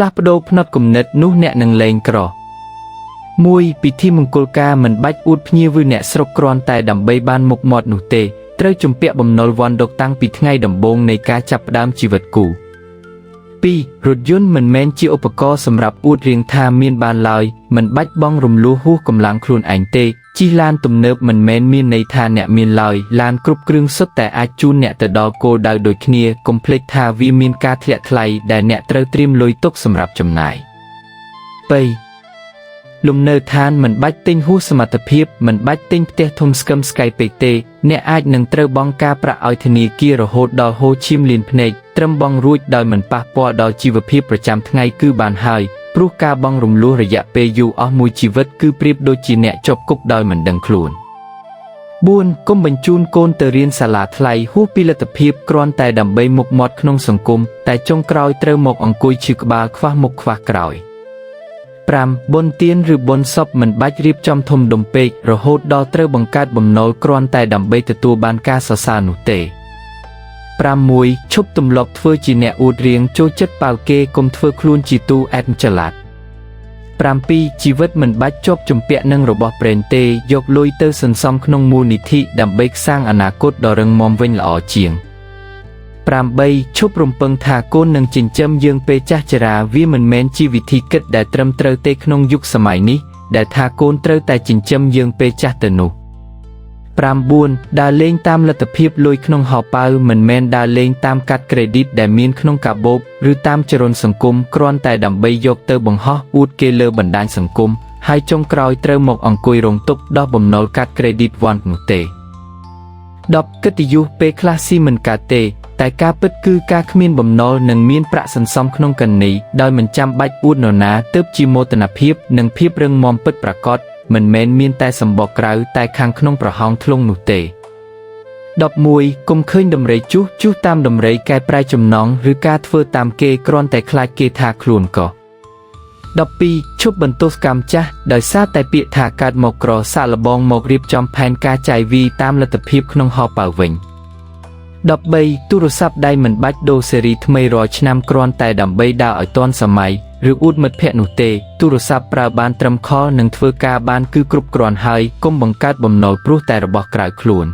ផ្លាស់ប្ដូរផ្នត់គំនិតនោះអ្នកនឹងលែងក្រមួយពិធីមង្គលការមិនបាច់អួតភ្ញៀវឬអ្នកស្រុកគ្រាន់តែដើម្បីបានមុខមាត់នោះទេត្រូវជំពាក់បំណុលវណ្ឌកតាំងពីថ្ងៃដំបូងនៃការចាប់ផ្ដើមជីវិតគូ 2. រថយន្តមិនមែនជាឧបករណ៍សម្រាប់អួតរៀងថាមានបានឡើយមិនបាច់បង់រំលោះហួសកម្លាំងខ្លួនឯងទេជិះឡានទំនើបមិនមែនមានន័យថាអ្នកមានឡើយឡានគ្រប់គ្រឿងសុទ្ធតែអាចជូនអ្នកទៅដល់គោលដៅដូចគ្នាកុំភ្លេចថាវាមានការធ្លាក់ថ្លៃដែលអ្នកត្រូវត្រៀមលុយទុកសម្រាប់ចំណាយ 3. លំនៅឋានមិនបាច់ទិញហួសសមត្ថភាពមិនបាច់ទិញផ្ទះធំស្កឹមស្កៃពេកទេអ្នកអាចនឹងត្រូវបង់ការប្រាក់ឲ្យធនាគាររហូតដល់ហូរឈាមលានភ្នែកត្រឹមបង់រួចដោយមិនប៉ះពាល់ដល់ជីវភាពប្រចាំថ្ងៃគឺបានហើយព្រោះការបង់រំលោះរយៈពេលយូរអស់មួយជីវិតគឺប្រៀបដូចជាអ្នកជាប់គុកដោយមិនដឹងខ្លួន 4. កុំបញ្ជូនកូនទៅរៀនសាលាថ្លៃហួសពីលទ្ធភាពគ្រាន់តែដើម្បីមុខមាត់ក្នុងសង្គមតែចុងក្រោយត្រូវមកអង្គុយឈឺក្បាលខ្វះមុខខ្វះក្រោយ 5. បុណ្យទានឬបុណ្យសពមិនបាច់រៀបចំធំដុំពេករហូតដល់ត្រូវបង្កើតបំណុលគ្រាន់តែដើម្បីទទួលបានការសរសើរនោះទេ 6. ឈប់ទម្លាប់ធ្វើជាអ្នកអួតរៀងចូលចិត្តប៉ាវគេកុំធ្វើខ្លួនជាទូអែតចល័ត 7. ជីវិតមិនបាច់ជាប់ជំពាក់នឹងរបស់ព្រេនទេយកលុយទៅសន្សំក្នុងមូលនិធិដើម្បីកសាងអនាគតដ៏រឹងមាំវិញល្អជាង 8. ឈប់រំពឹងថាកូននឹងចិញ្ចឹមយើងពេលចាស់ជរាវាមិនមែនជាវិធីគិតដែលត្រឹមត្រូវទេក្នុងយុគសម័យនេះដែលថាកូនត្រូវតែចិញ្ចឹមយើងពេលចាស់ទៅនោះ 9. ដើរលេងតាមលទ្ធភាពលុយក្នុងហោប៉ៅមិនមែនដើរលេងតាមកាតក្រេឌីតដែលមានក្នុងកាបូបឬតាមចរន្តសង្គមគ្រាន់តែដើម្បីយកទៅបង្ហោះអួតគេលើបណ្ដាញសង្គមហើយចុងក្រោយត្រូវមកអង្គុយរងទុក្ខដោះបំណុលកាតក្រេឌីតវ៉ាន់នោះទេ 10. កិត្តិយសពេលខ្លះស៊ីមិនកើតទេតែការពិតគឺការគ្មានបំណុលនិងមានប្រាក់សន្សំក្នុងកណីដោយមិនចាំបាច់អួតនរណាទើបជាមោទនភាពនិងភាពរឹងមាំពិតប្រាកដមិនមែនមានតែសម្បកក្រៅតែខាងក្នុងប្រហោងធ្លុងនោះទេ 11. កុំឃើញដំរីជុះតាមដំរីកែប្រែចំណងឬការធ្វើតាមគេគ្រាន់តែខ្លាចគេថាខ្លួនក៏ 12. ឈប់បន្ទោសកម្មចាស់ដោយសារតែពាក្យថាកើតមកក្រសាកល្បងមករៀបចំផែនការចាយវីតាមលទ្ធភាពក្នុងហោប៉ៅវិញ 13. ទូរស័ព្ទដៃមិនបាច់ដូរស៊េរីថ្មីរាល់ឆ្នាំគ្រាន់តែដើម្បីដើរឲ្យទាន់សម័យឬអួតមិត្តភ័ក្តិនោះទេទូរស័ព្ទប្រើបានត្រឹមខលនិងធ្វើការបានគឺគ្រប់គ្រាន់ហើយកុំបង្កើតបំណុលព្រោះតែរបស់ក្រៅខ្លួន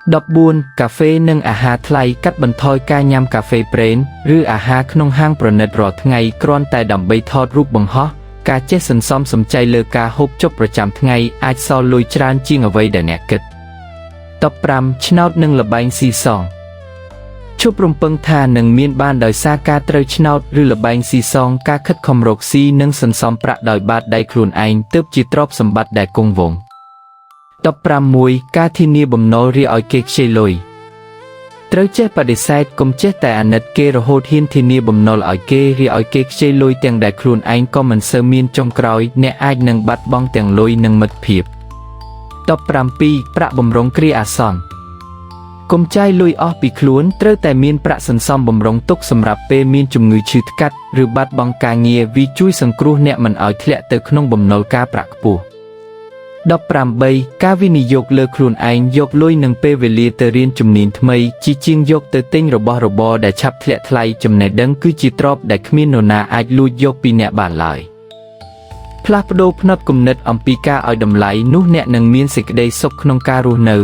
14. កាហ្វេនិងអាហារថ្លៃកាត់បន្ថយការញ៉ាំកាហ្វេប្រេនឬអាហារក្នុងហាងប្រណិតរាល់ថ្ងៃគ្រាន់តែដើម្បីថតរូបបង្ហោះការចេះសន្សំសំចៃលើការហូបចុកប្រចាំថ្ងៃអាចសល់លុយច្រើនជាងអ្វីដែលអ្នកគិត 15. ឆ្នោតនិងល្បែងស៊ីសងឈប់រំពឹងថានឹងមានបានដោយសារការត្រូវឆ្នោតឬល្បែងស៊ីសងការខិតខំរកស៊ីនិងសន្សំប្រាក់ដោយបាតដៃខ្លួនឯងទើបជាទ្រព្យសម្បត្តិដែលគង់វង្ស 15. ការធានាបំណុលរាឲ្យគេខ្ចីលុយត្រូវចេះបដិសេធកុំចេះតែអាណិតគេរហូតហ៊ានធានាបំណុលឲ្យគេរាឲ្យគេខ្ចីលុយទាំងដែលខ្លួនឯងក៏មិនសូវមានចុងក្រោយអ្នកអាចនឹងបាត់បង់ទាំងលុយនិងមិត្តភាព 17. ប្រាក់បម្រុងគ្រាអាសន្នកុំចាយលុយអស់ពីខ្លួនត្រូវតែមានប្រាក់សន្សំបម្រុងទុកសម្រាប់ពេលមានជំងឺឈឺថ្កាត់ឬបាត់បង់ការងារវាជួយសង្គ្រោះអ្នកមិនឲ្យធ្លាក់ទៅក្នុងបំណុលការប្រាក់ខ្ពស់ 18. ការវិនិយោគលើខ្លួនឯងយកលុយនិងពេលវេលាទៅរៀនជំនាញថ្មីជាងយកទៅទិញរបស់របរដែលឆាប់ធ្លាក់ថ្លៃចំណេះដឹងគឺជាទ្រព្យដែលគ្មាននរណាអាចលួចយកពីអ្នកបានឡើយផ្លាស់ប្ដូរផ្នត់គំនិតអំពីការឲ្យតម្លៃនោះអ្នកនឹងមានសេចក្តីសុខក្នុងការរស់នៅ